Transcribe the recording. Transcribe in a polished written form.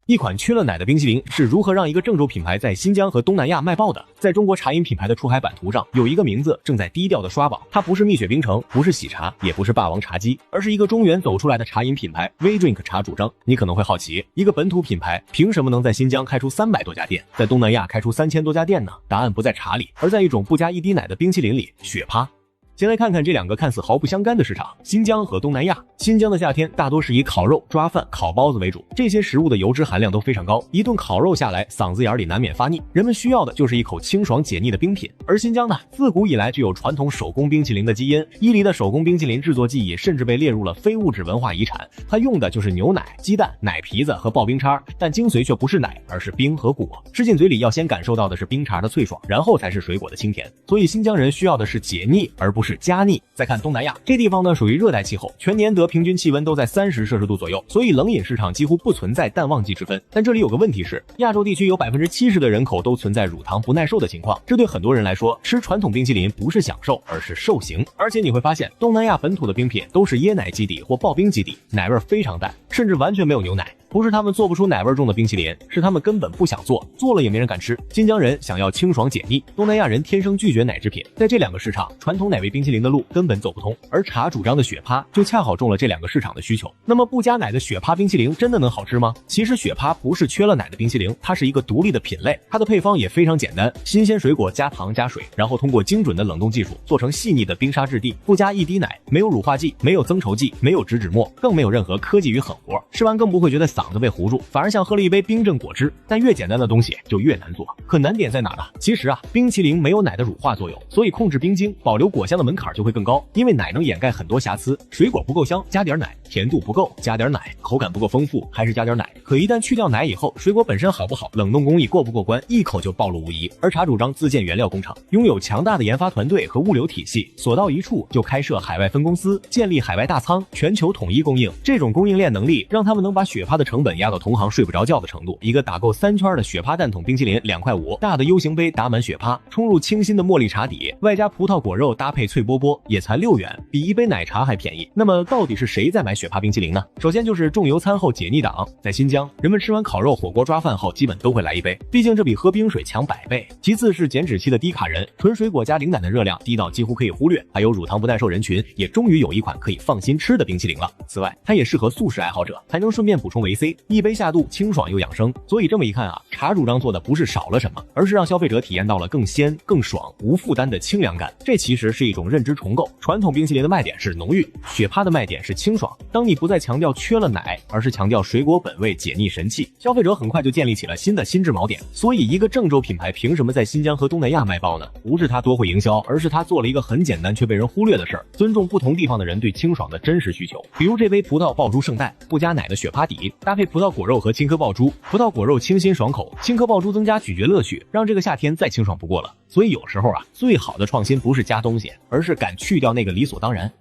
一款缺了奶的冰淇淋是如何让一个郑州品牌在新疆和东南亞賣爆的？在中國茶飲品牌的出海版圖上，有一個名字正在低調的刷榜，它不是蜜雪冰城，不是喜茶，也不是霸王茶姬，而是一個中原走出來的茶飲品牌 WeDrink 茶主張。你可能會好奇，一個本土品牌憑什麼能在新疆開出300多家店，在東南亞開出3000多家店呢？答案不在茶裡，而在一種不加一滴奶的冰淇淋裡——雪趴。先來看看這兩個看似毫不相干的市場，新疆和東南亞。新疆的夏天大多是以烤肉、抓飯、烤包子為主，這些食物的油脂含量都非常高，一頓烤肉下來，嗓子眼裡難免發膩，人們需要的就是一口清爽解膩的冰品。而新疆呢，自古以來具有傳統手工冰淇淋的基因，伊犁的手工冰淇淋制作技藝甚至被列入了非物質文化遺產。它用的就是牛奶、雞蛋、奶皮子和刨冰碴，但精髓卻不是奶，而是冰和果。吃進嘴裡要先感受到的是冰碴的脆爽，然後才是水果的清甜。所以新疆人需要的是解膩，而不是加膩。再看東南亞，這地方呢屬於熱帶氣候，全年得平均氣溫都在30攝氏度左右，所以冷飲市場幾乎不存在淡旺季之分。但這裡有個問題是，亞洲地區有70%的人口都存在乳糖不耐受的情況，這對很多人來說，吃傳統冰淇淋不是享受，而是受刑。而且你會發現，東南亞本土的冰品都是椰奶基底或刨冰基底，奶味非常淡，甚至完全沒有牛奶。不是他們做不出奶味重的冰淇淋，是他們根本不想做，做了也沒人敢吃。新疆人想要清爽解膩，東南亞人天生拒絕奶製品。在這兩個市場，傳統奶味冰淇淋的路根本走不通，而茶主張的雪趴就恰好中了這兩個市場的需求。那麼不加奶的雪趴冰淇淋真的能好吃嗎？其實雪趴不是缺了奶的冰淇淋，它是一個獨立的品類，它的配方也非常簡單，新鮮水果加糖加水，然後通過精準的冷凍技術做成細膩的冰沙質地，不加一滴奶，沒有乳化劑，沒有增稠劑，沒有植脂末，更沒有任何科技與狠活，吃完更不會覺得嗓子被糊住，反而像喝了一杯冰鎮果汁。但越簡單的東西就越難做，可難點在哪呢？其實啊，冰淇淋沒有奶的乳化作用，所以控制冰晶、保留果香的門檻就會更高，因為奶能掩蓋很多瑕疵。水果不夠香，加點奶；甜度不夠，加點奶；口感不夠豐富，還是加點奶。可一旦去掉奶以後，水果本身好不好，冷凍工藝過不過關，一口就暴露無遺。而茶主張自建原料工廠，擁有強大的研發團隊和物流體系，所到一處就開設海外分公司，建立海外大倉，全球統一供應。這種供應鏈能力讓他們能把雪趴的成本壓到同行睡不着覺的程度。一個打夠3圈的雪趴蛋筒冰淇淋2.5塊，大的 U 型杯打滿雪趴，沖入清新的茉莉茶底，外加葡萄果肉搭配脆饽饽，也才6元，比一杯奶茶還便宜。那麼到底是誰在買雪趴冰淇淋呢？首先就是重油餐後解膩黨，在新疆，人們吃完烤肉、火鍋、抓飯後，基本都會來一杯，畢竟這比喝冰水強100倍。其次是減脂期的低卡人，純水果加零奶的熱量低到幾乎可以忽略，還有乳糖不耐受人群，也終於有一款可以放心吃的冰淇淋了。此外，它也適合素食愛好者，還能順便補充維 C， 一杯下肚，清爽又養生。所以這麼一看啊，茶主張做的不是少了什麼，而是讓消費者體驗到了更鮮、更爽、無負擔的清涼感。這其實是一種認知重構。傳統冰淇淋的賣點是濃郁，雪趴的賣點是清爽。當你不再強調缺了奶，而是強調水果本味解膩神器，消費者很快就建立起了新的心智锚點。所以一個鄭州品牌憑什麼在新疆和東南亞賣爆呢？不是他多會營銷，而是他做了一個很簡單卻被人忽略的事兒，尊重不同地方的人對清爽的真實需求。比如這杯葡萄爆珠聖代，不加奶的雪趴底，搭配葡萄果肉和青稞爆珠，葡萄果肉清新爽口，青稞爆珠增加咀嚼樂趣，讓這個夏天再清爽不過了。所以有時候啊，最好的創新不是加東西，而是敢去掉那個理所當然。